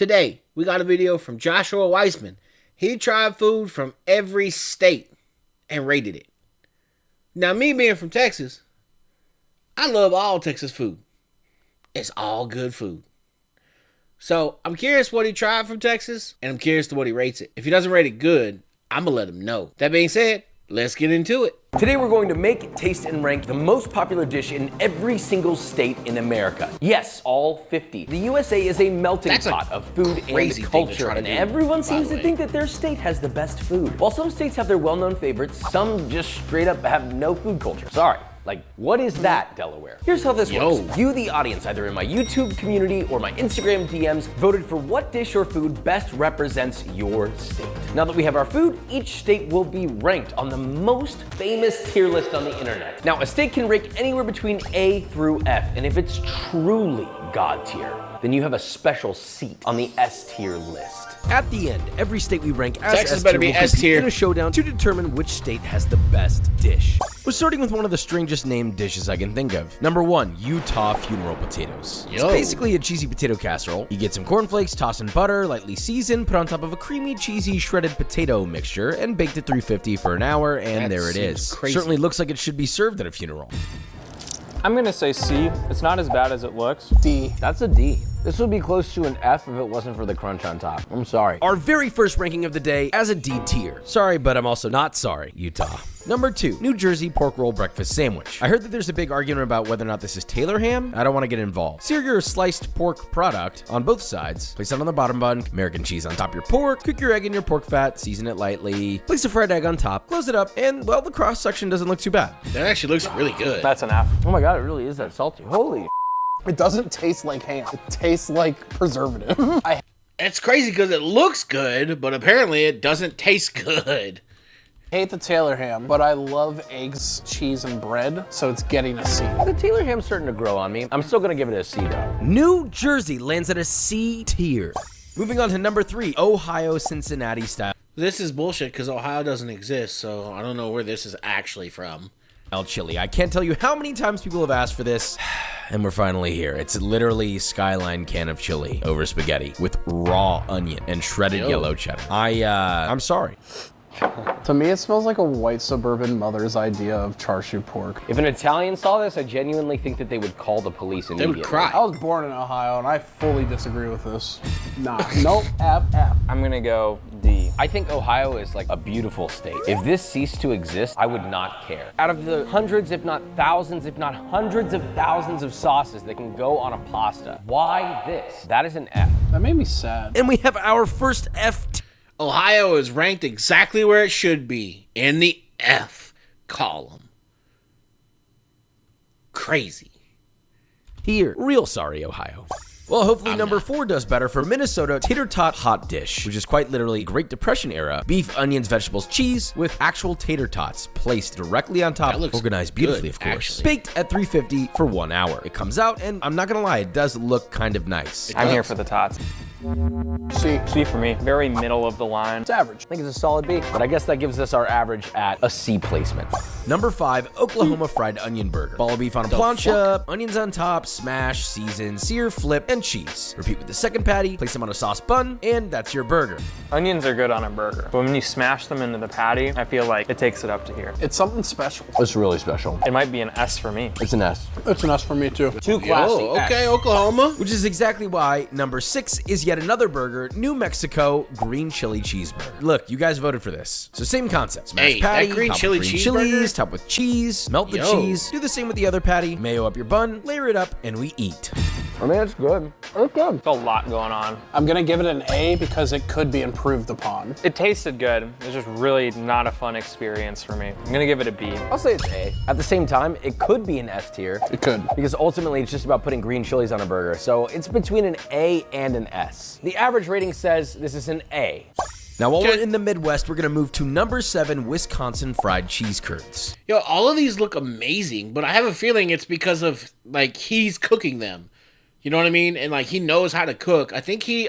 Today, we got a video from Joshua Weissman. He tried food from every state and rated it. Now, me being from Texas, I love all Texas food. It's all good food. So, I'm curious what he tried from Texas, and I'm curious to what he rates it. If he doesn't rate it good, I'm going to let him know. That being said, let's get into it. Today we're going to make, taste, and rank the most popular dish in every single state in America. Yes, all 50. The USA is a melting pot of food and culture, and everyone seems to think that their state has the best food. While some states have their well-known favorites, some just straight up have no food culture. Sorry. Like, what is that, Delaware? Here's how this works. You, the audience, either in my YouTube community or my Instagram DMs, voted for what dish or food best represents your state. Now that we have our food, each state will be ranked on the most famous tier list on the internet. Now, a state can rank anywhere between A through F, and if it's truly God tier, then you have a special seat on the S tier list. At the end, every state we rank as Texas better be S tier in a showdown to determine which state has the best dish. We're starting with one of the strangest named dishes I can think of. Number 1, Utah funeral potatoes. It's basically a cheesy potato casserole. You get some cornflakes, tossed in butter, lightly seasoned, put on top of a creamy, cheesy, shredded potato mixture, and baked at 350 for an hour, and there it is. Crazy. Certainly looks like it should be served at a funeral. I'm gonna say C. It's not as bad as it looks. D. That's a D. This would be close to an F if it wasn't for the crunch on top. I'm sorry. Our very first ranking of the day as a D tier. Sorry, but I'm also not sorry, Utah. Number 2, New Jersey pork roll breakfast sandwich. I heard that there's a big argument about whether or not this is Taylor ham. I don't want to get involved. Sear your sliced pork product on both sides. Place it on the bottom bun, American cheese on top of your pork, cook your egg in your pork fat, season it lightly, place a fried egg on top, close it up, and, well, the cross section doesn't look too bad. That actually looks really good. That's an F. Oh my God, it really is that salty. Holy. It doesn't taste like ham. It tastes like preservative. It's crazy because it looks good, but apparently it doesn't taste good. I hate the Taylor ham, but I love eggs, cheese, and bread, so it's getting a C. The Taylor ham's starting to grow on me. I'm still gonna give it a C though. New Jersey lands at a C tier. Moving on to number 3, Ohio Cincinnati style. This is bullshit because Ohio doesn't exist, so I don't know where this is actually from. Chili. I can't tell you how many times people have asked for this, and we're finally here. It's literally Skyline can of chili over spaghetti with raw onion and shredded yellow cheddar. I'm sorry. To me, it smells like a white suburban mother's idea of char siu pork. If an Italian saw this, I genuinely think that they would call the police immediately. They would cry. I was born in Ohio, and I fully disagree with this. Nah, nope, F. I'm gonna go D. I think Ohio is like a beautiful state. If this ceased to exist, I would not care. Out of the hundreds, if not thousands, if not hundreds of thousands of sauces that can go on a pasta, why this? That is an F. That made me sad. And we have our first F tier. Ohio is ranked exactly where it should be, in the F column. Crazy. Here. Real sorry, Ohio. Well, hopefully number 4 does better for Minnesota tater tot hot dish, which is quite literally Great Depression era beef, onions, vegetables, cheese with actual tater tots placed directly on top, organized beautifully, of course. Actually. Baked at 350 for 1 hour. It comes out, and I'm not gonna lie, it does look kind of nice. I'm here for the tots. C. C for me. Very middle of the line. It's average. I think it's a solid B, but I guess that gives us our average at a C placement. Number 5, Oklahoma fried onion burger. Ball of beef on a plancha, onions on top, smash, season, sear, flip, and cheese. Repeat with the second patty, place them on a sauce bun, and that's your burger. Onions are good on a burger, but when you smash them into the patty, I feel like it takes it up to here. It's something special. It's really special. It might be an S for me. It's an S. It's an S for me, too. Too classy. Okay, Oklahoma. Which is exactly why number 6 is yet another burger, New Mexico green chili cheeseburger. Look, you guys voted for this. So same concept. Smash patty, that green top chili with green cheeseburger? chilies, top with cheese, melt the cheese, do the same with the other patty, mayo up your bun, layer it up, and we eat. I mean, it's good. It's good. There's a lot going on. I'm gonna give it an A because it could be improved upon. It tasted good. It's just really not a fun experience for me. I'm gonna give it a B. I'll say it's A. At the same time, it could be an S tier. It could. Because ultimately, it's just about putting green chilies on a burger. So it's between an A and an S. The average rating says this is an A. Now, while we're in the Midwest, we're going to move to number 7, Wisconsin fried cheese curds. Yo, all of these look amazing, but I have a feeling it's because of, like, he's cooking them. You know what I mean? And, like, he knows how to cook. I think he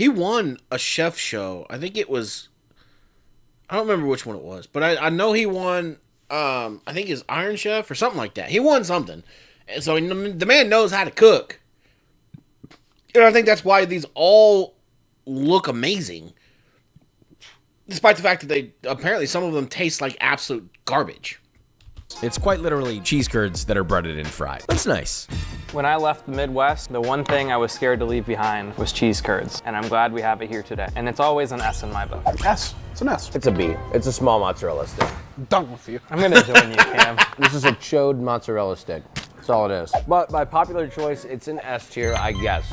won a chef show. I think it was, I don't remember which one it was, but I know he won, I think his Iron Chef or something like that. He won something. And so the man knows how to cook. And I think that's why these all look amazing. Despite the fact that they apparently some of them taste like absolute garbage. It's quite literally cheese curds that are breaded and fried. That's nice. When I left the Midwest, the one thing I was scared to leave behind was cheese curds. And I'm glad we have it here today. And it's always an S in my book. S. It's an S. It's a B. It's a small mozzarella stick. Done with you. I'm gonna join you, Cam. This is a chode mozzarella stick. That's all it is. But by popular choice, it's an S tier, I guess.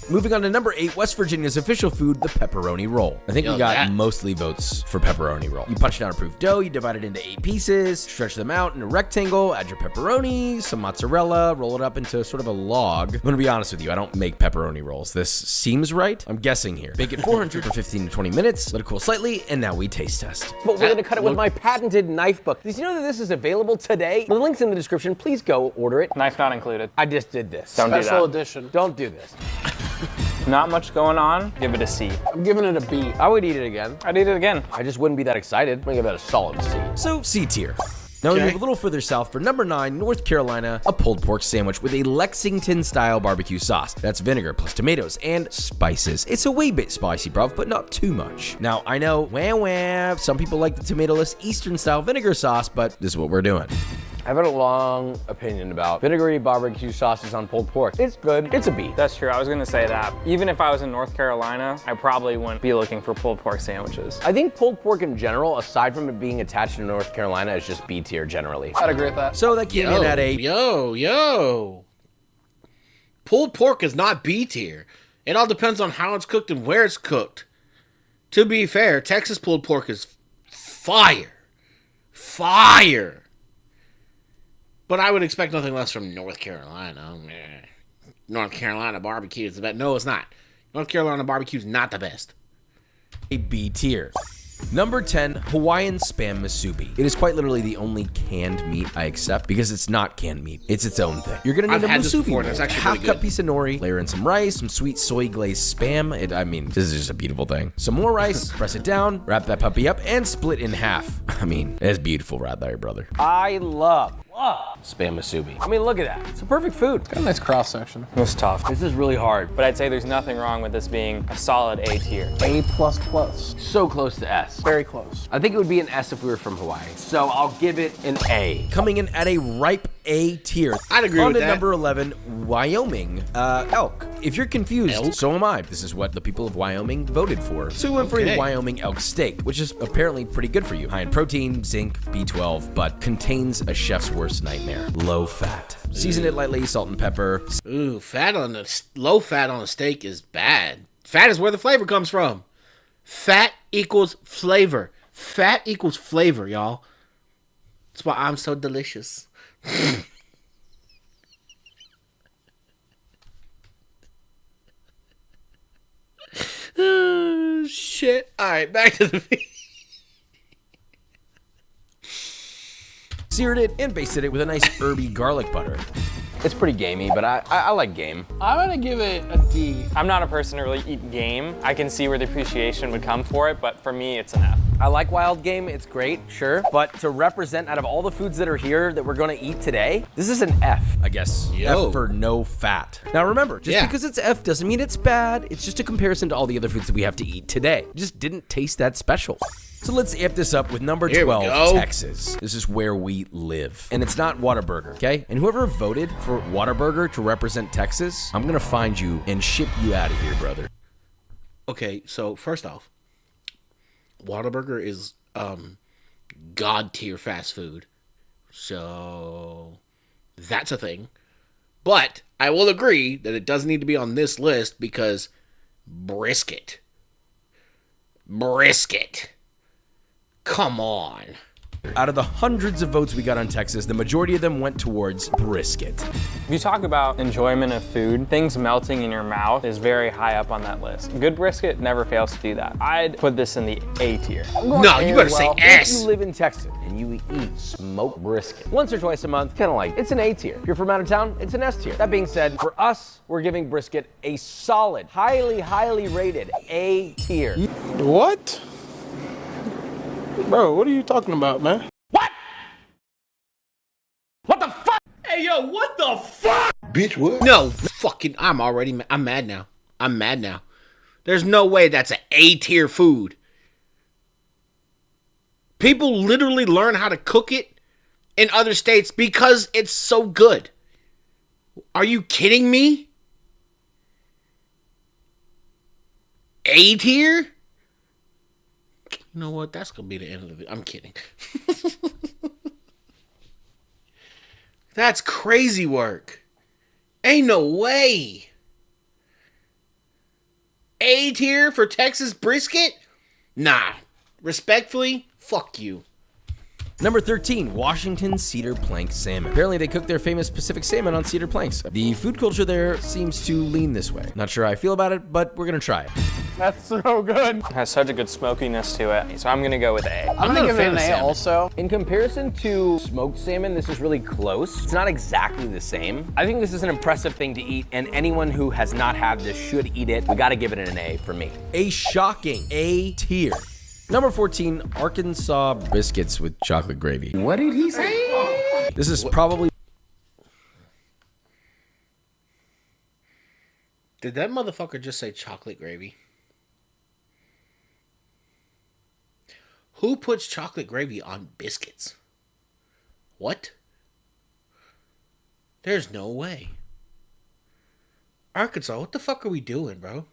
Moving on to number 8, West Virginia's official food, the pepperoni roll. I think we got mostly votes for pepperoni roll. You punch down approved dough, you divide it into 8 pieces, stretch them out in a rectangle, add your pepperoni, some mozzarella, roll it up into sort of a log. I'm gonna be honest with you, I don't make pepperoni rolls. This seems right. I'm guessing here. Bake it 400 for 15 to 20 minutes, let it cool slightly, and now we taste test. But we're gonna cut it with my patented knife book. Did you know that this is available today? The link's in the description. Please go order it. Knife not included. I just did this. Don't do Special that. edition. Don't do this. Not much going on. Give it a C. I'm giving it a B. I would eat it again. I'd eat it again. I just wouldn't be that excited. I'm gonna give it a solid C. So C tier. Now we move a little further south for number 9, North Carolina, a pulled pork sandwich with a Lexington-style barbecue sauce. That's vinegar plus tomatoes and spices. It's a wee bit spicy, bruv, but not too much. Now, I know, wah, some people like the tomato-less Eastern-style vinegar sauce, but this is what we're doing. I've had a long opinion about vinegary barbecue sauces on pulled pork. It's good. It's a B. That's true. I was gonna say that. Even if I was in North Carolina, I probably wouldn't be looking for pulled pork sandwiches. I think pulled pork in general, aside from it being attached to North Carolina, is just B tier generally. I'd agree with that. So that came in at a... Yo. Pulled pork is not B tier. It all depends on how it's cooked and where it's cooked. To be fair, Texas pulled pork is fire. Fire. But I would expect nothing less from North Carolina. North Carolina barbecue is the best. No, it's not. North Carolina barbecue is not the best. A B tier. Number 10, Hawaiian Spam Musubi. It is quite literally the only canned meat I accept because it's not canned meat. It's its own thing. You're gonna need a musubi bowl, it's actually half-cut really piece of nori, layer in some rice, some sweet soy glazed spam. I mean, this is just a beautiful thing. Some more rice, press it down, wrap that puppy up, and split in half. I mean, it's beautiful right there, brother. I love Spam Musubi. I mean, look at that. It's a perfect food. Got a nice cross section. It was tough. This is really hard. But I'd say there's nothing wrong with this being a solid A tier. A++. So close to S. Very close. I think it would be an S if we were from Hawaii. So I'll give it an A. Coming in at a ripe A tier. I'd agree On with to that. number 11, Wyoming. Elk. If you're confused, so am I. This is what the people of Wyoming voted for. So we went for a Wyoming elk steak, which is apparently pretty good for you. High in protein, zinc, B12, but contains a chef's worst nightmare. Low fat. Season it lightly, salt and pepper. Ooh, low fat on a steak is bad. Fat is where the flavor comes from. Fat equals flavor. Fat equals flavor, y'all. That's why I'm so delicious. Oh, shit. All right, back to the... Seared it and basted it with a nice herby garlic butter. It's pretty gamey, but I like game. I'm gonna give it a D. I'm not a person to really eat game. I can see where the appreciation would come for it, but for me, it's an F. I like wild game, it's great, sure. But to represent out of all the foods that are here that we're gonna eat today, this is an F. I guess. Yo. F for no fat. Now remember, just because it's F doesn't mean it's bad. It's just a comparison to all the other foods that we have to eat today. It just didn't taste that special. So let's amp this up with number 12, Texas. This is where we live. And it's not Whataburger, okay? And whoever voted for Whataburger to represent Texas, I'm gonna find you and ship you out of here, brother. Okay, so first off, Whataburger is god tier fast food. So that's a thing. But I will agree that it does need to be on this list because brisket. Come on. Out of the hundreds of votes we got on Texas, the majority of them went towards brisket. If you talk about enjoyment of food, things melting in your mouth is very high up on that list. Good brisket never fails to do that. I'd put this in the A tier. No, you better say S. If you live in Texas and you eat smoked brisket once or twice a month, kind of like, it's an A tier. If you're from out of town, it's an S tier. That being said, for us, we're giving brisket a solid, highly rated A tier. What? Bro, what are you talking about, man? What? What the fuck? Hey, yo, what the fuck? Bitch, what? No, fucking, I'm mad now. I'm mad now. There's no way that's an A-tier food. People literally learn how to cook it in other states because it's so good. Are you kidding me? A-tier? You know what? That's going to be the end of it. I'm kidding. That's crazy work. Ain't no way. A-tier for Texas brisket? Nah. Respectfully, fuck you. Number 13, Washington cedar plank salmon. Apparently they cook their famous Pacific salmon on cedar planks. The food culture there seems to lean this way. Not sure how I feel about it, but we're gonna try it. That's so good. It has such a good smokiness to it, so I'm gonna go with A. I'm gonna give it an A also. In comparison to smoked salmon, this is really close. It's not exactly the same. I think this is an impressive thing to eat, and anyone who has not had this should eat it. We gotta give it an A for me. A shocking A tier. Number 14, Arkansas biscuits with chocolate gravy. What did he say? This is probably... Did that motherfucker just say chocolate gravy? Who puts chocolate gravy on biscuits? What? There's no way. Arkansas, what the fuck are we doing, bro?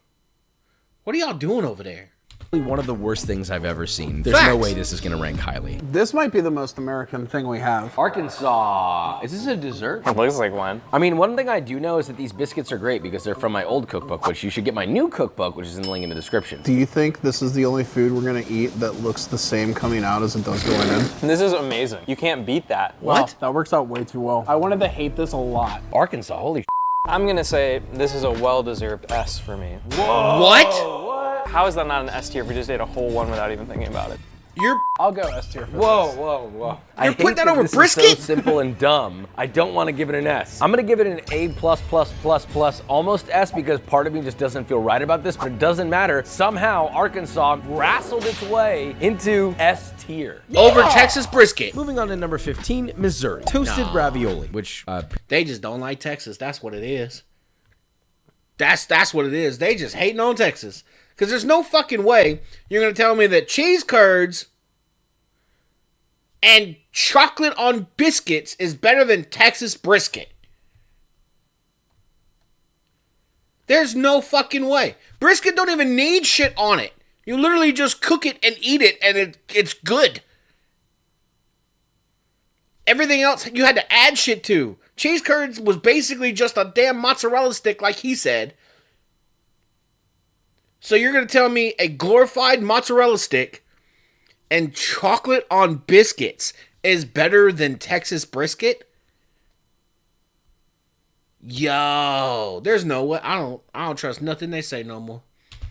What are y'all doing over there? one of the worst things I've ever seen. There's no way this is gonna rank highly. This might be the most American thing we have. Arkansas. Is this a dessert? It looks like one. I mean, one thing I do know is that these biscuits are great because they're from my old cookbook, which you should get my new cookbook, which is in the link in the description. Do you think this is the only food we're gonna eat that looks the same coming out as it does going in? This is amazing. You can't beat that. What? Wow, that works out way too well. I wanted to hate this a lot. Arkansas, holy shit. I'm gonna say this is a well-deserved S for me. Whoa. What? How is that not an S tier if we just ate a whole one without even thinking about it? I'll go S tier for Whoa, this. whoa, whoa. You're putting that over this brisket? Is so simple and dumb. I don't want to give it an S. I'm gonna give it an A++++, almost S, because part of me just doesn't feel right about this, but it doesn't matter. Somehow Arkansas wrestled its way into S tier. Over Texas brisket. Moving on to number 15, Missouri. Toasted ravioli, which they just don't like Texas. That's what it is. That's what it is. They just hating on Texas. Because there's no fucking way you're going to tell me that cheese curds and chocolate on biscuits is better than Texas brisket. There's no fucking way. Brisket don't even need shit on it. You literally just cook it and eat it, and it's good. Everything else you had to add shit to. Cheese curds was basically just a damn mozzarella stick, like he said. So you're going to tell me a glorified mozzarella stick and chocolate on biscuits is better than Texas brisket? Yo, there's no way. I don't trust nothing they say no more.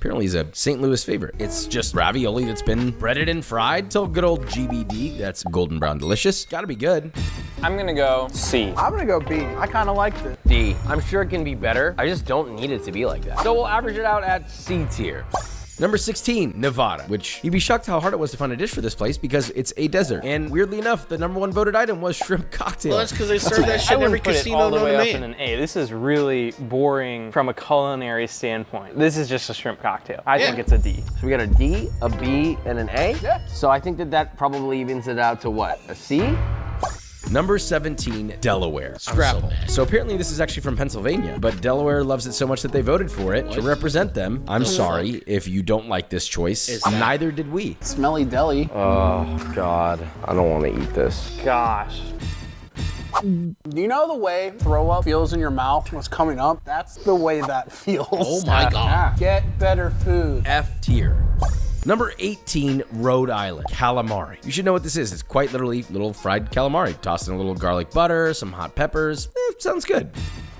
apparently is a St. Louis favorite. It's just ravioli that's been breaded and fried till good old GBD. That's golden brown delicious. Gotta be good. I'm gonna go C. I'm gonna go B. I kind of liked it. D. I'm sure it can be better. I just don't need it to be like that. So we'll average it out at C tier. Number 16, Nevada, which you'd be shocked how hard it was to find a dish for this place because it's a desert. And weirdly enough, the #1 voted item was shrimp cocktail. Well, that's because they serve that shit in every casino all the known way to up man. in an A. This is really boring from a culinary standpoint. This is just a shrimp cocktail. I think it's a D. So we got a D, a B, and an A? Yeah. So I think that probably evens it out to what, a C? Number 17, Delaware. Scrapple. So apparently this is actually from Pennsylvania, but Delaware loves it so much that they voted for it to represent them. I'm sorry if you don't like this choice. Neither did we. Smelly deli. Oh, God. I don't want to eat this. Gosh. Do you know the way throw up feels in your mouth when it's coming up? That's the way that feels. Oh my God. Get better food. F tier. Number 18, Rhode Island, calamari. You should know what this is. It's quite literally little fried calamari. Tossed in a little garlic butter, some hot peppers. Sounds good.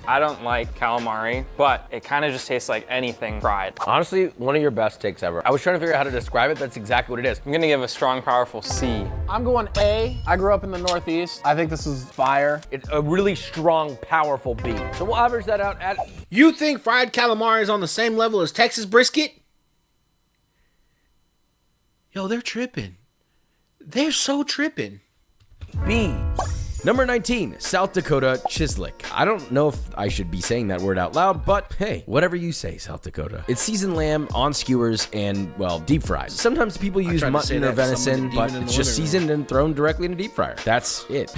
I don't like calamari, but it kind of just tastes like anything fried. Honestly, one of your best takes ever. I was trying to figure out how to describe it. That's exactly what it is. I'm gonna give a strong, powerful C. I'm going A. I grew up in the Northeast. I think this is fire. It's a really strong, powerful B. So we'll average that out at... You think fried calamari is on the same level as Texas brisket? Yo, they're tripping. They're so tripping. B. Number 19, South Dakota Chislic. I don't know if I should be saying that word out loud, but hey, whatever you say, South Dakota. It's seasoned lamb on skewers and, well, deep fried. Sometimes people use mutton or venison, but it's just seasoned and thrown directly in a deep fryer. That's it.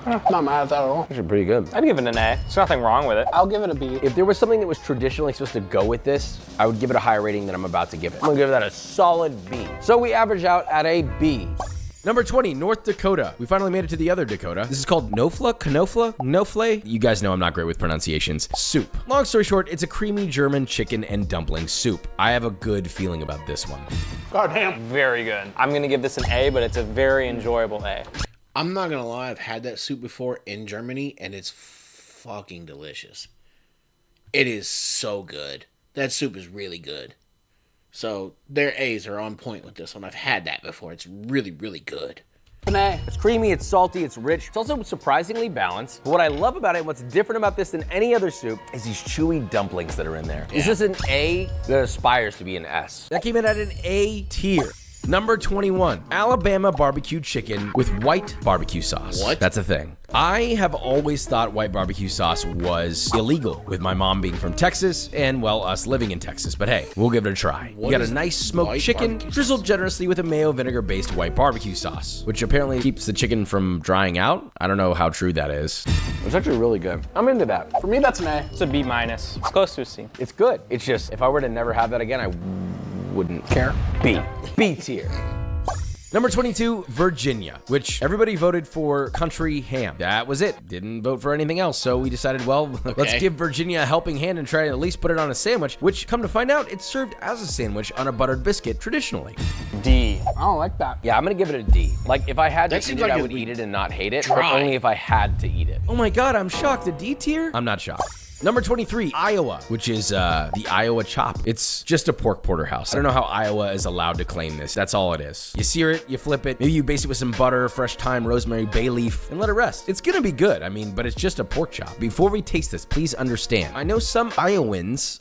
Not mad at that at all. Actually pretty good. I'd give it an A. There's nothing wrong with it. I'll give it a B. If there was something that was traditionally supposed to go with this, I would give it a higher rating than I'm about to give it. I'm gonna give that a solid B. So we average out at a B. Number 20, North Dakota. We finally made it to the other Dakota. This is called Knofle. You guys know I'm not great with pronunciations. Soup. Long story short, it's a creamy German chicken and dumpling soup. I have a good feeling about this one. Goddamn. Very good. I'm gonna give this an A, but it's a very enjoyable A. I'm not gonna lie, I've had that soup before in Germany, and it's fucking delicious. It is so good. That soup is really good. So their A's are on point with this one. I've had that before. It's really, really good. An A. It's creamy, it's salty, it's rich. It's also surprisingly balanced. But what I love about it, what's different about this than any other soup, is these chewy dumplings that are in there. Is this an A that aspires to be an S? That came in at an A tier. Number 21, Alabama barbecue chicken with white barbecue sauce. What? That's a thing. I have always thought white barbecue sauce was illegal, with my mom being from Texas and, well, us living in Texas. But hey, we'll give it a try. You got a nice smoked chicken, drizzled generously with a mayo vinegar-based white barbecue sauce, which apparently keeps the chicken from drying out. I don't know how true that is. It's actually really good. I'm into that. For me, that's an A. It's a B minus. It's close to a C. It's good. It's just, if I were to never have that again, I wouldn't care. B. B tier. Number 22, Virginia, which everybody voted for country ham. That was it. Didn't vote for anything else. So we decided, well, let's give Virginia a helping hand and try to at least put it on a sandwich, which, come to find out, it's served as a sandwich on a buttered biscuit traditionally. D. I don't like that. Yeah, I'm gonna give it a D. Like, if I had to That eat it, seems I like would it'd eat be it and not hate it, dry. but only if I had to eat it. Oh my God, I'm shocked. A D tier? I'm not shocked. Number 23, Iowa, which is the Iowa chop. It's just a pork porterhouse. I don't know how Iowa is allowed to claim this. That's all it is. You sear it, you flip it, maybe you baste it with some butter, fresh thyme, rosemary, bay leaf, and let it rest. It's gonna be good, I mean, but it's just a pork chop. Before we taste this, please understand. I know some Iowas,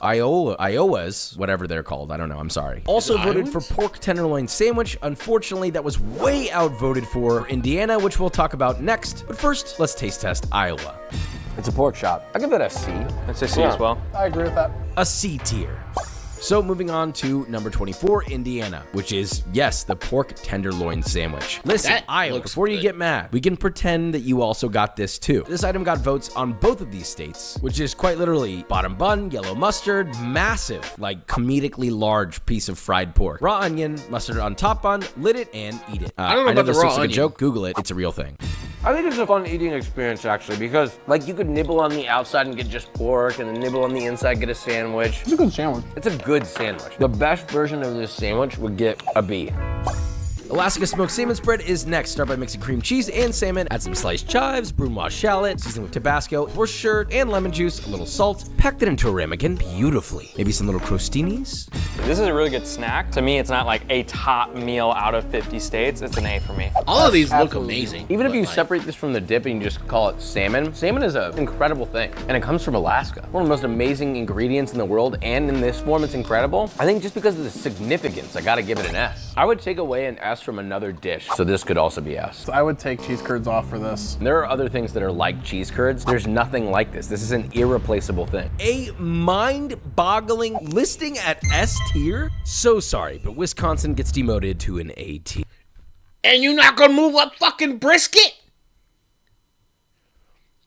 whatever they're called, I don't know, I'm sorry, also voted for pork tenderloin sandwich. Unfortunately, that was way outvoted for Indiana, which we'll talk about next. But first, let's taste test Iowa. It's a pork chop. I give it a C. It's a C as well. I agree with that. A C tier. So moving on to number 24, Indiana, which is, yes, the pork tenderloin sandwich. Listen, That Iowa, looks before you good. get mad, we can pretend that you also got this too. This item got votes on both of these states, which is quite literally bottom bun, yellow mustard, massive, like comedically large piece of fried pork, raw onion, mustard on top bun, lit it, and eat it. I don't know about this the raw looks like a onion. joke. Google it. It's a real thing. I think it's a fun eating experience, actually, because, like, you could nibble on the outside and get just pork, and then nibble on the inside, get a sandwich. It's a good sandwich. It's a good sandwich. The best version of this sandwich would get a B. Alaska smoked salmon spread is next. Start by mixing cream cheese and salmon, add some sliced chives, brunoise shallot, season with Tabasco, Worcestershire, and lemon juice, a little salt. Pack that into a ramekin beautifully. Maybe some little crostinis. This is a really good snack. To me, it's not like a top meal out of 50 states. It's an A for me. All of these look amazing. Even if but, you like, separate this from the dip and you just call it salmon, salmon is an incredible thing. And it comes from Alaska. One of the most amazing ingredients in the world, and in this form, it's incredible. I think just because of the significance, I gotta give it an S. I would take away an S from another dish, so this could also be S. I would take cheese curds off for this. There are other things that are like cheese curds. There's nothing like this. This is an irreplaceable thing. A mind-boggling listing at S tier? So sorry, but Wisconsin gets demoted to an A tier. And you're not gonna move up fucking brisket?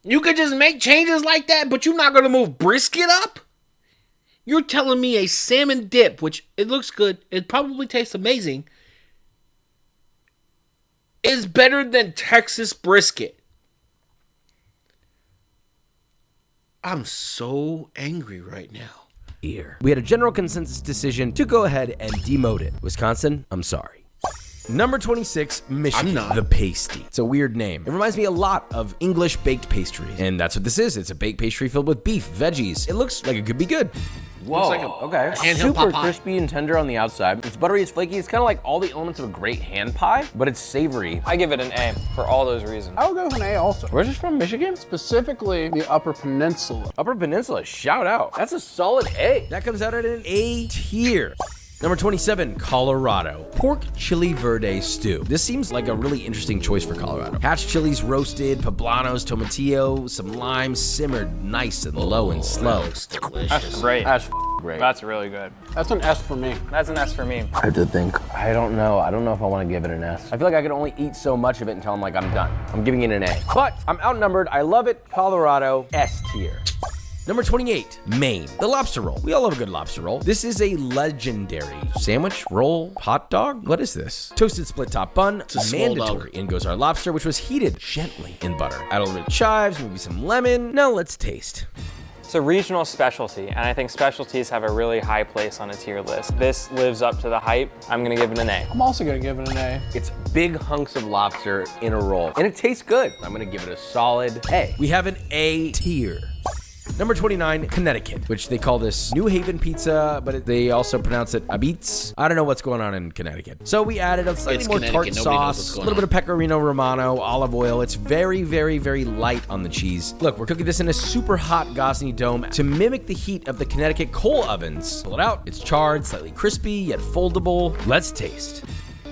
You could just make changes like that, but you're not gonna move brisket up? You're telling me a salmon dip, which it looks good, it probably tastes amazing, is better than Texas brisket? I'm so angry right now. Here. We had a general consensus decision to go ahead and demote it. Wisconsin, I'm sorry. Number 26, Michigan. I'm not. The Pasty. It's a weird name. It reminds me a lot of English baked pastry. And that's what this is. It's a baked pastry filled with beef, veggies. It looks like it could be good. Whoa, like a okay. handheld Super pot pie. crispy and tender on the outside. It's buttery, it's flaky. It's kind of like all the elements of a great hand pie, but it's savory. I give it an A for all those reasons. I would go with an A also. Where's this from, Michigan? Specifically, the Upper Peninsula. Upper Peninsula, shout out. That's a solid A. That comes out at an A tier. Number 27, Colorado. Pork chili verde stew. This seems like a really interesting choice for Colorado. Hatch chilies roasted, poblanos, tomatillo, some lime simmered nice and low and slow. Delicious. That's great. That's great. That's really good. That's an S for me. That's an S for me. I have to think. I don't know. I don't know if I want to give it an S. I feel like I can only eat so much of it until I'm like, I'm done. I'm giving it an A. But I'm outnumbered. I love it. Colorado, S tier. Number 28, Maine. The lobster roll. We all love a good lobster roll. This is a legendary sandwich, roll, hot dog. What is this? Toasted split top bun. Mandatory. In goes our lobster, which was heated gently in butter. Add a little bit of chives, maybe some lemon. Now let's taste. It's a regional specialty, and I think specialties have a really high place on a tier list. This lives up to the hype. I'm gonna give it an A. I'm also gonna give it an A. It's big hunks of lobster in a roll, and it tastes good. I'm gonna give it a solid A. We have an A tier. Number 29, Connecticut, which they call this New Haven pizza, but they also pronounce it Abitz. I don't know what's going on in Connecticut. So we added a slightly more tart sauce, a little bit of pecorino romano, olive oil. It's very, very, very light on the cheese. Look, we're cooking this in a super hot Gosney dome to mimic the heat of the Connecticut coal ovens. Pull it out. It's charred, slightly crispy, yet foldable. Let's taste.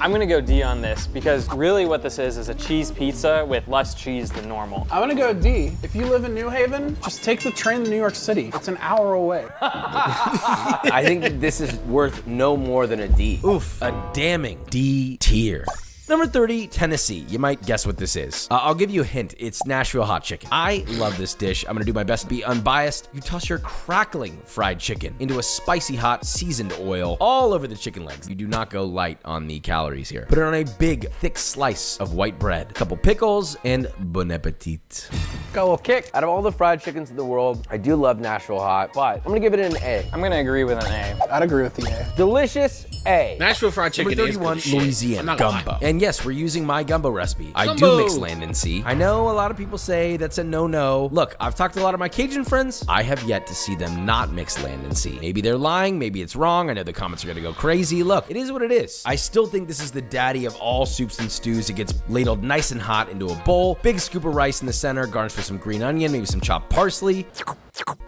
I'm gonna go D on this because really what this is a cheese pizza with less cheese than normal. I'm gonna go D. If you live in New Haven, just take the train to New York City. It's an hour away. I think this is worth no more than a D. Oof, a damning D tier. Number 30, Tennessee. You might guess what this is. I'll give you a hint. It's Nashville hot chicken. I love this dish. I'm gonna do my best to be unbiased. You toss your crackling fried chicken into a spicy hot seasoned oil all over the chicken legs. You do not go light on the calories here. Put it on a big, thick slice of white bread, a couple pickles, and bon appetit. Go with kick. Out of all the fried chickens in the world, I do love Nashville hot, but I'm gonna give it an A. I'm gonna agree with an A. I'd agree with the A. Delicious A. Nashville fried chicken Number is 31, good shit. I'm Louisiana not gonna gumbo. lie. And yes, we're using my gumbo recipe. I do Gumbo. mix land and sea. I know a lot of people say that's a no-no. Look, I've talked to a lot of my Cajun friends. I have yet to see them not mix land and sea. Maybe they're lying, maybe it's wrong. I know the comments are gonna go crazy. Look, it is what it is. I still think this is the daddy of all soups and stews. It gets ladled nice and hot into a bowl. Big scoop of rice in the center, garnished with some green onion, maybe some chopped parsley.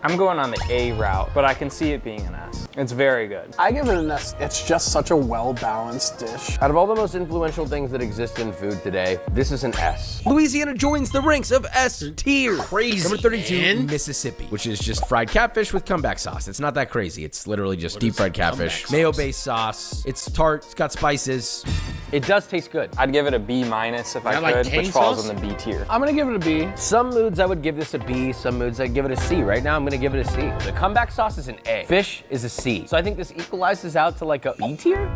I'm going on the A route, but I can see it being an S. It's very good. I give it an S. It's just such a well-balanced dish. Out of all the most influential things that exist in food today, this is an S. Louisiana joins the ranks of S tier. Crazy, Number 32, man. Mississippi, which is just fried catfish with comeback sauce. It's not that crazy. It's literally just deep fried catfish, mayo-based sauce. It's tart. It's got spices. It does taste good. I'd give it a B minus if I like could, tang which falls sauce? in the B tier. I'm gonna give it a B. Some moods I would give this a B, some moods I'd give it a C. Right now I'm gonna give it a C. The comeback sauce is an A. Fish is a C. So I think this equalizes out to like a B tier?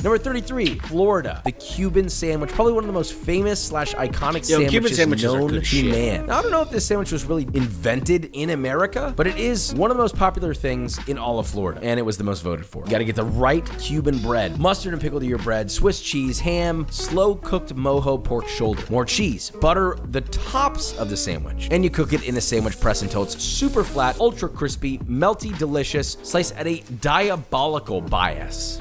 Number 33, Florida. The Cuban sandwich, probably one of the most famous / iconic Cuban sandwiches sandwiches are known good to shit. man. Now, I don't know if this sandwich was really invented in America, but it is one of the most popular things in all of Florida, and it was the most voted for. You gotta get the right Cuban bread. Mustard and pickle to your bread, Swiss cheese, ham, slow-cooked mojo pork shoulder, more cheese, butter the tops of the sandwich, and you cook it in a sandwich press until it's super flat, ultra crispy, melty, delicious, sliced at a diabolical bias.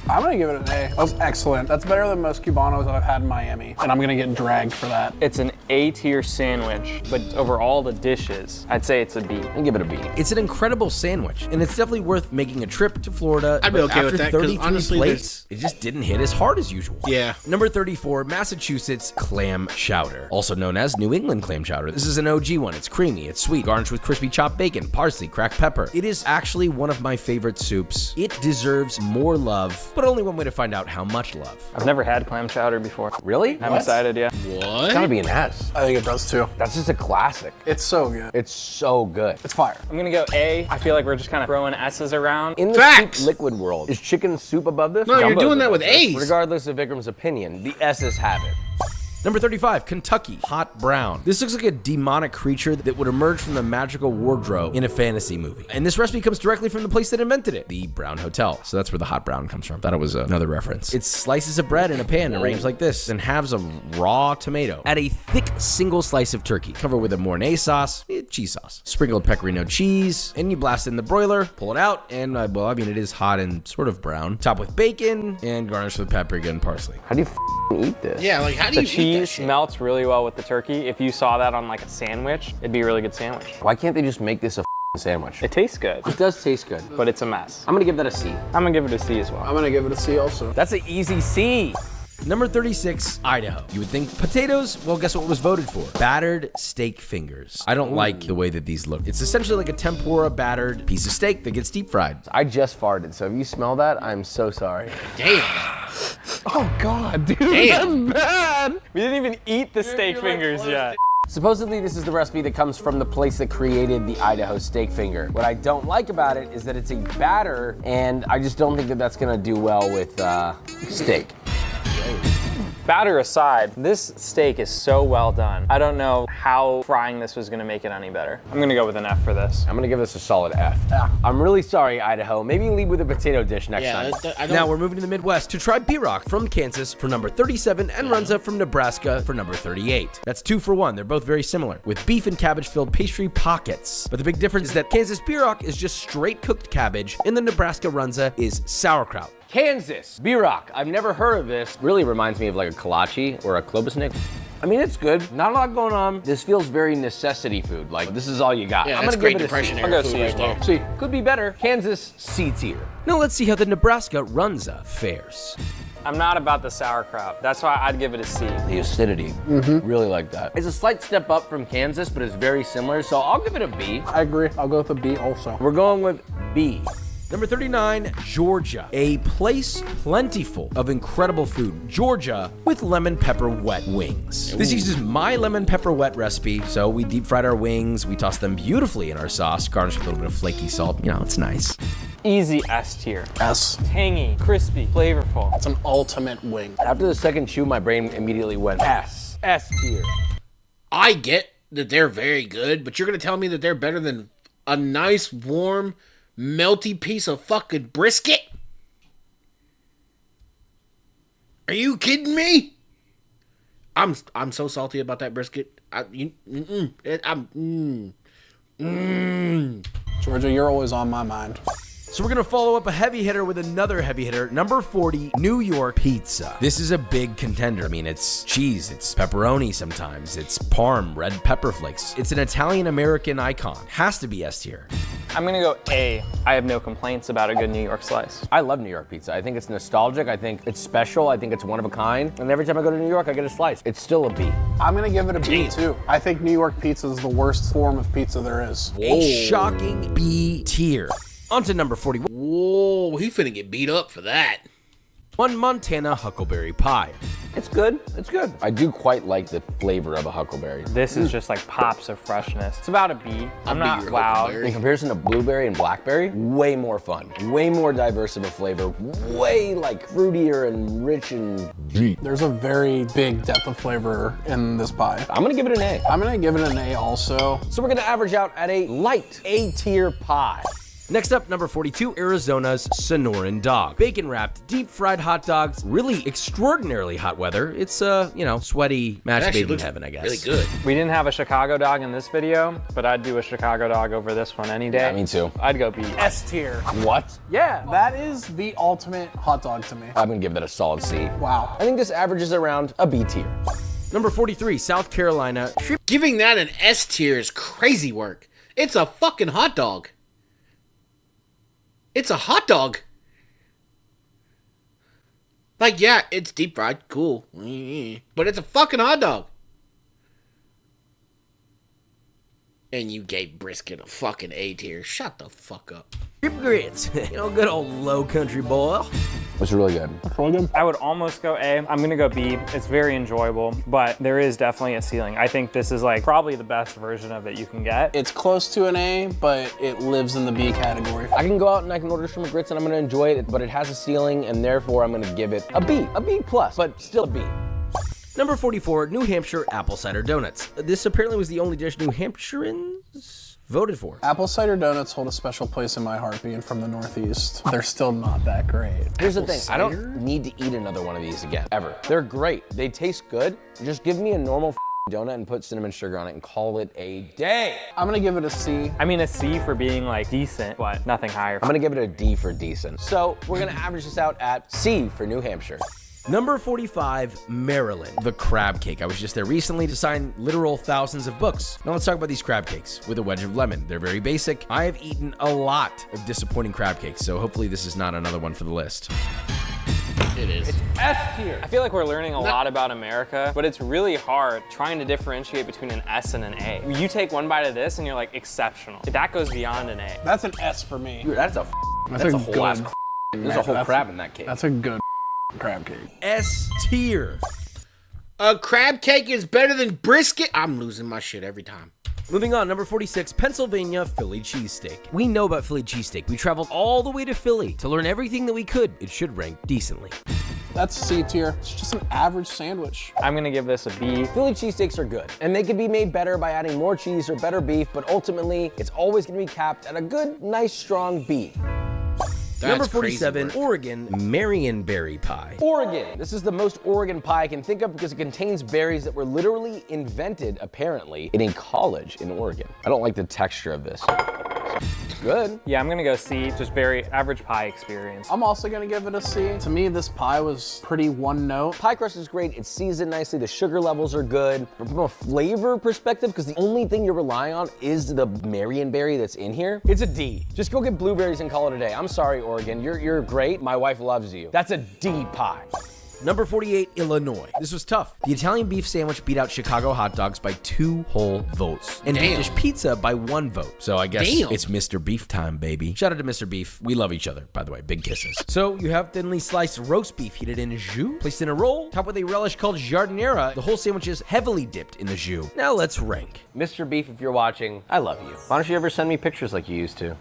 I'm gonna give it an A. That was excellent. That's better than most Cubanos that I've had in Miami, and I'm gonna get dragged for that. It's an A tier sandwich, but over all the dishes, I'd say it's a B. I'll give it a B. It's an incredible sandwich, and it's definitely worth making a trip to Florida. I'd be but okay with after that, 'cause 33 honestly, plates, it just didn't hit as hard as usual. Yeah. Number 34, Massachusetts clam chowder, also known as New England clam chowder. This is an OG one. It's creamy, it's sweet, garnished with crispy chopped bacon, parsley, cracked pepper. It is actually one of my favorite soups. It deserves more love, but only one way to find out how much love. I've never had clam chowder before. Really? I'm excited, yeah. What? It's gotta be an S. I think it does too. That's just a classic. It's so good. It's so good. It's fire. I'm gonna go A. I feel like we're just kind of throwing S's around. In the Facts. soup liquid world, is chicken soup above this? No, you're Gumbo's doing that above with this. A's. Regardless of Vikram's opinion, the S's have it. Number 35, Kentucky hot brown. This looks like a demonic creature that would emerge from the magical wardrobe in a fantasy movie. And this recipe comes directly from the place that invented it, the Brown Hotel. So that's where the hot brown comes from. Thought it was another reference. It's slices of bread in a pan arranged like this, and halves of raw tomato. Add a thick single slice of turkey, cover with a Mornay sauce, cheese sauce. Sprinkle pecorino cheese, and you blast it in the broiler, pull it out, and well, I mean, it is hot and sort of brown. Top with bacon, and garnish with paprika and parsley. How do you eat this? Yeah, like how do The you eat that cheese shit? melts really well with the turkey. If you saw that on like a sandwich, it'd be a really good sandwich. Why can't they just make this a sandwich. It tastes good, It does taste good. but it's a mess. I'm gonna give that a C. I'm gonna give it a C as well. I'm gonna give it a C also. That's an easy C. Number 36, Idaho. You would think potatoes? Well, guess what was voted for? Battered steak fingers. I don't like the way that these look. It's essentially like a tempura battered piece of steak that gets deep fried. I just farted, so if you smell that, I'm so sorry. Damn. Oh God, dude, Damn. that's bad. We didn't even eat the steak fingers yet. Supposedly, this is the recipe that comes from the place that created the Idaho steak finger. What I don't like about it is that it's a batter, and I just don't think that that's gonna do well with steak. Batter aside, this steak is so well done. I don't know how frying this was gonna make it any better. I'm gonna go with an F for this. I'm gonna give this a solid F. I'm really sorry, Idaho. Maybe lead with a potato dish next time. Now we're moving to the Midwest to try B-Rock from Kansas for number 37 and Runza from Nebraska for number 38. That's 2 for 1. They're both very similar, with beef and cabbage filled pastry pockets. But the big difference is that Kansas B-Rock is just straight cooked cabbage, and the Nebraska Runza is sauerkraut. Kansas, B-Rock. I've never heard of this. Really reminds me of like a kolache or a klobasnik. I mean, it's good. Not a lot going on. This feels very necessity food. Like, this is all you got. Yeah, I'm that's gonna Great give it a Depression C. era I'll go food C right as well. there. See, could be better. Kansas, C tier. Now let's see how the Nebraska Runza fares. I'm not about the sauerkraut. That's why I'd give it a C. The acidity, really like that. It's a slight step up from Kansas, but it's very similar, so I'll give it a B. I agree. I'll go with a B also. We're going with B. Number 39, Georgia. A place plentiful of incredible food. Georgia with lemon pepper wet wings. This uses my lemon pepper wet recipe. So we deep fried our wings. We tossed them beautifully in our sauce, garnished with a little bit of flaky salt. You know, it's nice. Easy S tier. S. Tangy, crispy, flavorful. It's an ultimate wing. After the second chew, my brain immediately went S. S tier. I get that they're very good, but you're gonna tell me that they're better than a nice, warm, melty piece of fucking brisket? Are you kidding me? I'm so salty about that brisket. Georgia, you're always on my mind. So we're gonna follow up a heavy hitter with another heavy hitter, number 40, New York pizza. This is a big contender. I mean, it's cheese, it's pepperoni sometimes, it's parm, red pepper flakes. It's an Italian-American icon. Has to be S tier. I'm gonna go A. I have no complaints about a good New York slice. I love New York pizza. I think it's nostalgic. I think it's special. I think it's one of a kind. And every time I go to New York, I get a slice. It's still a B. I'm gonna give it a B too. I think New York pizza is the worst form of pizza there is. A shocking B tier. On to number 41, Whoa, he finna get beat up for that. Montana Huckleberry Pie. It's good. It's good. I do quite like the flavor of a huckleberry. This is just like pops of freshness. It's about a B. I'm I'll not be your wowed. Huckleberry. In comparison to blueberry and blackberry, way more fun. Way more diverse of a flavor. Way like fruitier and rich and deep. There's a very big depth of flavor in this pie. I'm gonna give it an A. I'm gonna give it an A also. So we're gonna average out at a light A tier pie. Next up, number 42, Arizona's Sonoran Dog. Bacon-wrapped, deep-fried hot dogs. Really extraordinarily hot weather. It's, sweaty match Actually made in looks heaven, I guess. really good. We didn't have a Chicago dog in this video, but I'd do a Chicago dog over this one any day. Yeah, me too. I'd go B. S tier. What? Yeah, that is the ultimate hot dog to me. I'm gonna give that a solid C. Wow. I think this averages around a B tier. Number 43, South Carolina. Giving that an S tier is crazy work. It's a fucking hot dog. It's a hot dog. Like, yeah, it's deep fried, cool. But it's a fucking hot dog. And you gave brisket a fucking A tier. Shut the fuck up. Strip grits. Good old low country boy. It's really good. I would almost go A. I'm gonna go B. It's very enjoyable, but there is definitely a ceiling. I think this is like probably the best version of it you can get. It's close to an A, but it lives in the B category. I can go out and I can order shrimp grits and I'm gonna enjoy it, but it has a ceiling and therefore I'm gonna give it a B plus, but still a B. Number 44, New Hampshire Apple Cider Donuts. This apparently was the only dish New Hampshireans voted for. Apple cider donuts hold a special place in my heart being from the Northeast. They're still not that great. Here's the thing, I don't need to eat another one of these again, ever. They're great, they taste good. Just give me a normal donut and put cinnamon sugar on it and call it a day. I'm gonna give it a C. I mean, a C for being like decent, but nothing higher. I'm gonna give it a D for decent. So we're gonna average this out at C for New Hampshire. Number 45, Maryland, the crab cake. I was just there recently to sign literal thousands of books. Now let's talk about these crab cakes with a wedge of lemon. They're very basic. I have eaten a lot of disappointing crab cakes, so hopefully this is not another one for the list. It is. It's S tier. I feel like we're learning a lot about America, but it's really hard trying to differentiate between an S and an A. You take one bite of this and you're like, exceptional. That goes beyond an A. That's an S for me. Dude, that's a whole good- ass. There's a whole crab in that cake. That's a good crab cake. S tier. A crab cake is better than brisket. I'm losing my shit every time. Moving on, number 46, Pennsylvania Philly cheesesteak. We know about Philly cheesesteak. We traveled all the way to Philly to learn everything that we could. It should rank decently. That's C tier. It's just an average sandwich. I'm gonna give this a B. Philly cheesesteaks are good, and they can be made better by adding more cheese or better beef, but ultimately, it's always gonna be capped at a good, nice, strong B. Number 47, Oregon Marionberry pie. Oregon. This is the most Oregon pie I can think of because it contains berries that were literally invented, apparently, in a college in Oregon. I don't like the texture of this. Good. Yeah, I'm gonna go C, just very average pie experience. I'm also gonna give it a C. To me, this pie was pretty one note. Pie crust is great. It's seasoned nicely. The sugar levels are good. But from a flavor perspective, because the only thing you're relying on is the Marionberry that's in here, it's a D. Just go get blueberries and call it a day. I'm sorry, Oregon. You're great. My wife loves you. That's a D pie. Number 48, Illinois. This was tough. The Italian beef sandwich beat out Chicago hot dogs by 2 whole votes. And deep dish pizza by 1 vote. So I guess it's Mr. Beef time, baby. Shout out to Mr. Beef. We love each other, by the way. Big kisses. So you have thinly sliced roast beef heated in jus, placed in a roll, topped with a relish called jardinera. The whole sandwich is heavily dipped in the jus. Now let's rank. Mr. Beef, if you're watching, I love you. Why don't you ever send me pictures like you used to?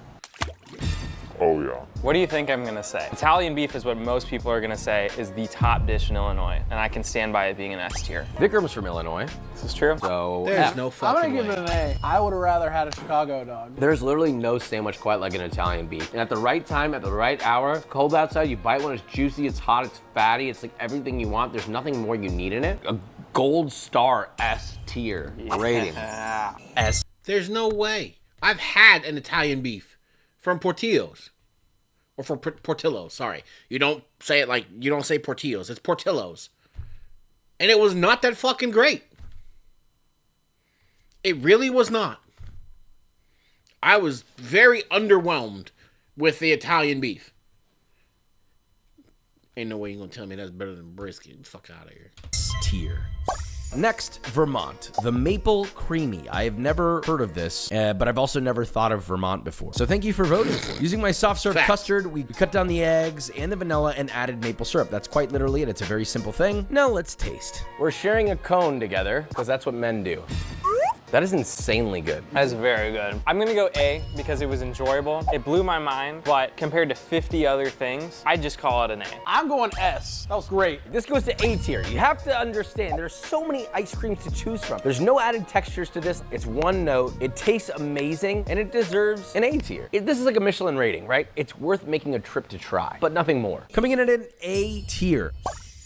Oh yeah. What do you think I'm gonna say? Italian beef is what most people are gonna say is the top dish in Illinois, and I can stand by it being an S tier. Vikram's from Illinois, This is true. so There's F. no I'm fucking gonna give it an A. I would have rather had a Chicago dog. There's literally no sandwich quite like an Italian beef. And at the right time, at the right hour, it's cold outside, you bite one, it's juicy, it's hot, it's fatty, it's like everything you want. There's nothing more you need in it. A gold star S tier rating. S. There's no way. I've had an Italian beef from Portillo's. Or for Portillo's, sorry. You don't say it like, you don't say Portillo's. It's Portillo's. And it was not that fucking great. It really was not. I was very underwhelmed with the Italian beef. Ain't no way you're gonna tell me that's better than brisket. Fuck out of here. S tier. Next, Vermont, the Maple Creamy. I have never heard of this, but I've also never thought of Vermont before. So thank you for voting for it. Using my soft serve custard, we cut down the eggs and the vanilla and added maple syrup. That's quite literally it. It's a very simple thing. Now let's taste. We're sharing a cone together because that's what men do. That is insanely good. That's very good. I'm gonna go A because it was enjoyable. It blew my mind, but compared to 50 other things, I'd just call it an A. I'm going S. That was great. This goes to A tier. You have to understand, there's so many ice creams to choose from. There's no added textures to this. It's one note. It tastes amazing, and it deserves an A tier. This is like a Michelin rating, right? It's worth making a trip to try, but nothing more. Coming in at an A tier.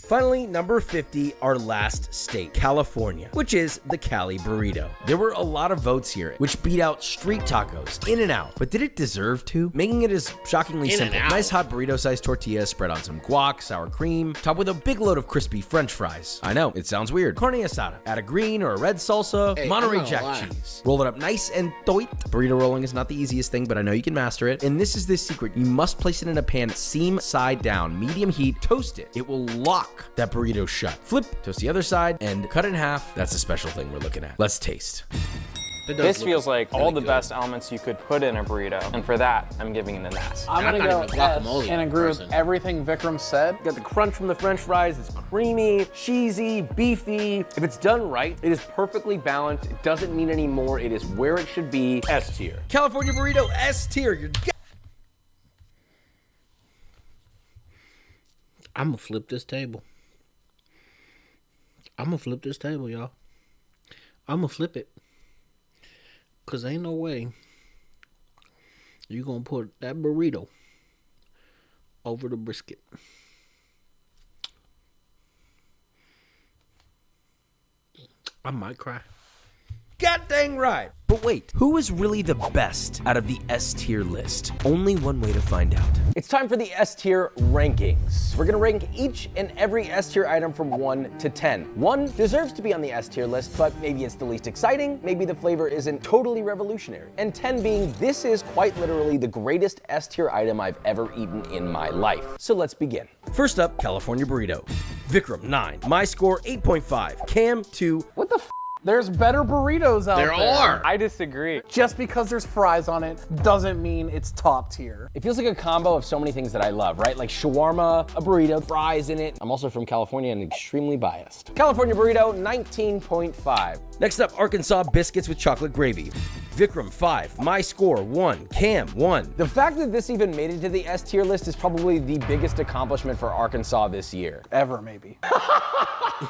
Finally, number 50, our last state, California, which is the Cali burrito. There were a lot of votes here, which beat out street tacos, In-N-Out. But did it deserve to? Making it is shockingly simple. Nice hot burrito-sized tortilla spread on some guac, sour cream, topped with a big load of crispy French fries. I know, it sounds weird. Carne asada. Add a green or a red salsa, Monterey Jack cheese. Roll it up nice and toit. Burrito rolling is not the easiest thing, but I know you can master it. And this is the secret. You must place it in a pan seam side down, medium heat, toast it. It will lock that burrito shut. Flip, toast the other side, and cut in half. That's a special thing we're looking at. Let's taste. This feels like all the best elements you could put in a burrito, and for that, I'm giving it an S. I'm gonna go S and agree with everything Vikram said. Got the crunch from the French fries. It's creamy, cheesy, beefy. If it's done right, it is perfectly balanced. It doesn't need any more. It is where it should be. S tier. California burrito, S tier. You're I'm gonna flip this table. I'm gonna flip this table, y'all. I'm gonna flip it. Cause ain't no way you gonna put that burrito over the brisket. I might cry. God dang right. But wait, who is really the best out of the S tier list? Only one way to find out. It's time for the S tier rankings. We're gonna rank each and every S tier item from 1 to 10. 1 deserves to be on the S tier list, but maybe it's the least exciting, maybe the flavor isn't totally revolutionary. And 10 being, this is quite literally the greatest S tier item I've ever eaten in my life. So let's begin. First up, California Burrito. Vikram, 9. My score, 8.5. Cam, 2. What the f? There's better burritos out there. There are. I disagree. Just because there's fries on it doesn't mean it's top tier. It feels like a combo of so many things that I love, right? Like shawarma, a burrito, fries in it. I'm also from California and extremely biased. California Burrito, 19.5. Next up, Arkansas biscuits with chocolate gravy. Vikram, 5. My score, 1. Cam, 1. The fact that this even made it to the S tier list is probably the biggest accomplishment for Arkansas this year. Ever, maybe.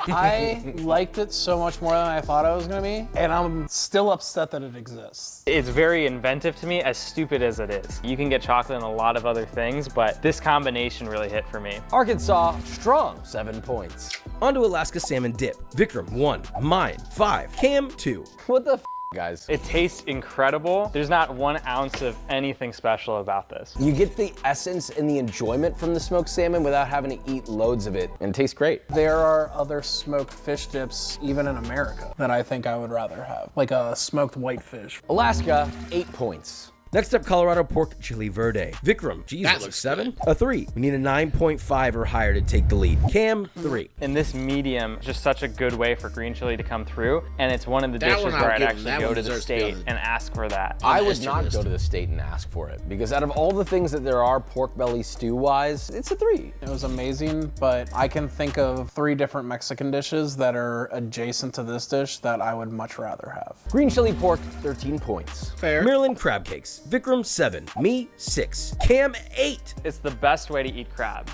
I liked it so much more than I thought I was gonna be, and I'm still upset that it exists. It's very inventive to me, as stupid as it is. You can get chocolate in a lot of other things, but this combination really hit for me. Arkansas, strong, 7 points. On to Alaska salmon dip. Vikram, 1. Mine, 5. Cam, 2. What the f, guys? It tastes incredible. There's not 1 ounce of anything special about this. You get the essence and the enjoyment from the smoked salmon without having to eat loads of it, and it tastes great. There are other smoked fish dips, even in America, that I think I would rather have, like a smoked whitefish. Alaska, 8 points. Next up, Colorado pork chili verde. Vikram, geez, That looks looks 7. good. A 3. We need a 9.5 or higher to take the lead. Cam, 3. And this medium is just such a good way for green chili to come through, and it's one of the That dishes one I'll where I'd give 'em. actually That go one to the deserves to be state on the- and ask for that. I the would S tier not list. go to the state and ask for it, because out of all the things that there are pork belly stew-wise, it's a 3. It was amazing, but I can think of 3 different Mexican dishes that are adjacent to this dish that I would much rather have. Green chili pork, 13 points. Fair. Maryland crab cakes. Vikram, 7. Me, 6. Cam, 8. It's the best way to eat crab,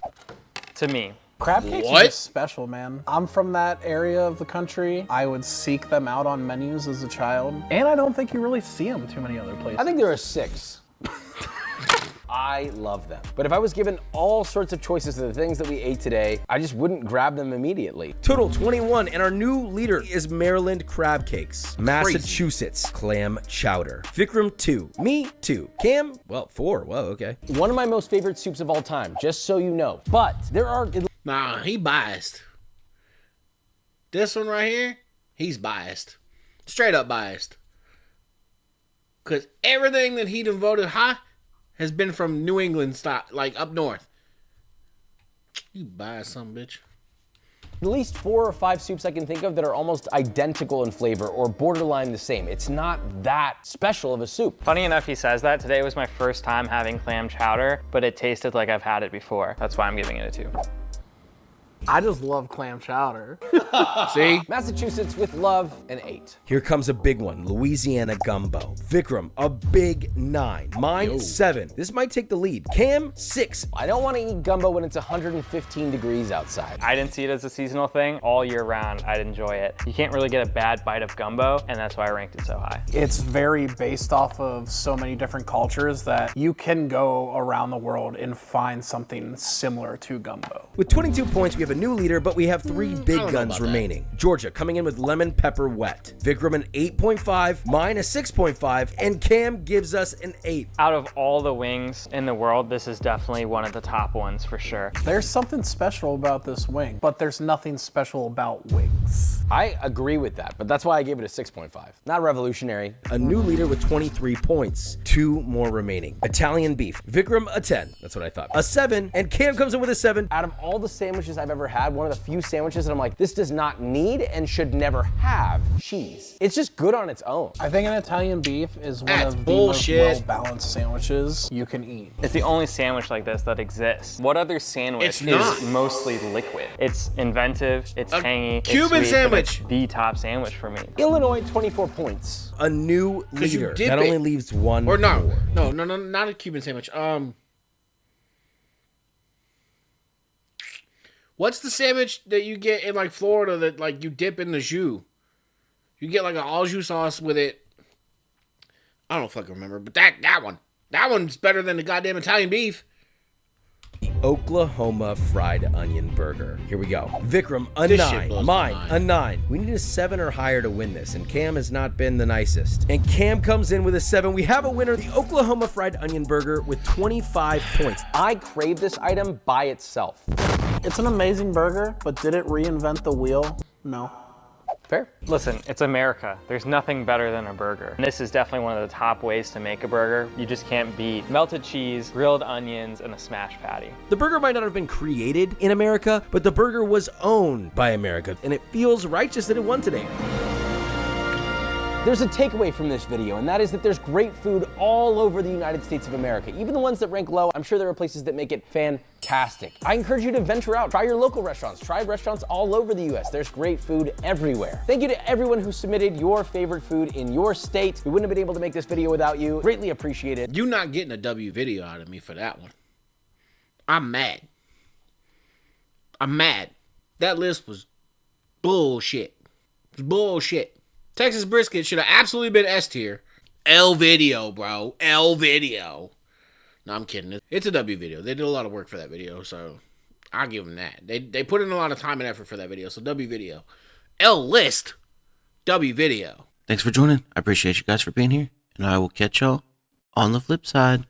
to me. Crab cakes What? are just special, man. I'm from that area of the country. I would seek them out on menus as a child. And I don't think you really see them too many other places. I think they're a 6. I love them. But if I was given all sorts of choices of the things that we ate today, I just wouldn't grab them immediately. Total 21, and our new leader is Maryland crab cakes. Massachusetts clam chowder. Vikram, 2. Me, 2. Cam, well, 4. Whoa, okay. One of my most favorite soups of all time, just so you know. But there are Nah, he biased. This one right here, he's biased. Straight up biased. Because everything that he done voted high has been from New England style, like up north. You biased son of a bitch. at least 4 or 5 soups I can think of that are almost identical in flavor or borderline the same. It's not that special of a soup. Funny enough, he says that. Today was my first time having clam chowder, but it tasted like I've had it before. That's why I'm giving it a 2. I just love clam chowder. See? Massachusetts with love, an 8. Here comes a big one, Louisiana gumbo. Vikram, a big 9. Mine, 7. This might take the lead. Cam, 6. I don't want to eat gumbo when it's 115 degrees outside. I didn't see it as a seasonal thing. All year round, I'd enjoy it. You can't really get a bad bite of gumbo, and that's why I ranked it so high. It's very based off of so many different cultures that you can go around the world and find something similar to gumbo. With 22 points, we have a new leader, but we have 3 big guns remaining. Georgia coming in with lemon pepper wet. Vikram an 8.5, mine a 6.5, and Cam gives us an 8. Out of all the wings in the world, this is definitely one of the top ones for sure. There's something special about this wing, but there's nothing special about wings. I agree with that, but that's why I gave it a 6.5. Not revolutionary. A new leader with 23 points. 2 more remaining. Italian beef. Vikram a 10. That's what I thought. A 7, and Cam comes in with a 7. Out of all the sandwiches I've ever had, one of the few sandwiches that I'm like, this does not need and should never have cheese. It's just good on its own. I think an Italian beef is one That's of the bullshit. most well-balanced sandwiches you can eat. It's the only sandwich like this that exists. What other sandwich It's not. is mostly liquid? It's inventive, it's tangy, it's Cuban sweet, sandwich. but it's the top sandwich for me. Illinois, 24 points. A new 'Cause you leader. dip That it. only leaves one Or no, more. no, not a Cuban sandwich. What's the sandwich that you get in like Florida that like you dip in the jus? You get like an au jus sauce with it. I don't fucking remember, but that one's better than the goddamn Italian beef. Oklahoma fried onion burger. Here we go. Vikram, a This shit 9. blows Mine, my a 9. We need a 7 or higher to win this, and Cam has not been the nicest. And Cam comes in with a 7. We have a winner, the Oklahoma fried onion burger with 25 points. I crave this item by itself. It's an amazing burger, but did it reinvent the wheel? No. Fair. Listen, it's America. There's nothing better than a burger. And this is definitely one of the top ways to make a burger. You just can't beat melted cheese, grilled onions, and a smash patty. The burger might not have been created in America, but the burger was owned by America, and it feels righteous that it won today. There's a takeaway from this video, and that is that there's great food all over the United States of America. Even the ones that rank low, I'm sure there are places that make it fantastic. I encourage you to venture out, try your local restaurants, try restaurants all over the US. There's great food everywhere. Thank you to everyone who submitted your favorite food in your state. We wouldn't have been able to make this video without you. Greatly appreciate it. You're not getting a W video out of me for that one. I'm mad. I'm mad. That list was bullshit. It was bullshit. Texas brisket should have absolutely been S tier. L video, bro. L video. No, I'm kidding. It's a W video. They did a lot of work for that video, so I'll give them that. They put in a lot of time and effort for that video, so W video. L list. W video. Thanks for joining. I appreciate you guys for being here, and I will catch y'all on the flip side.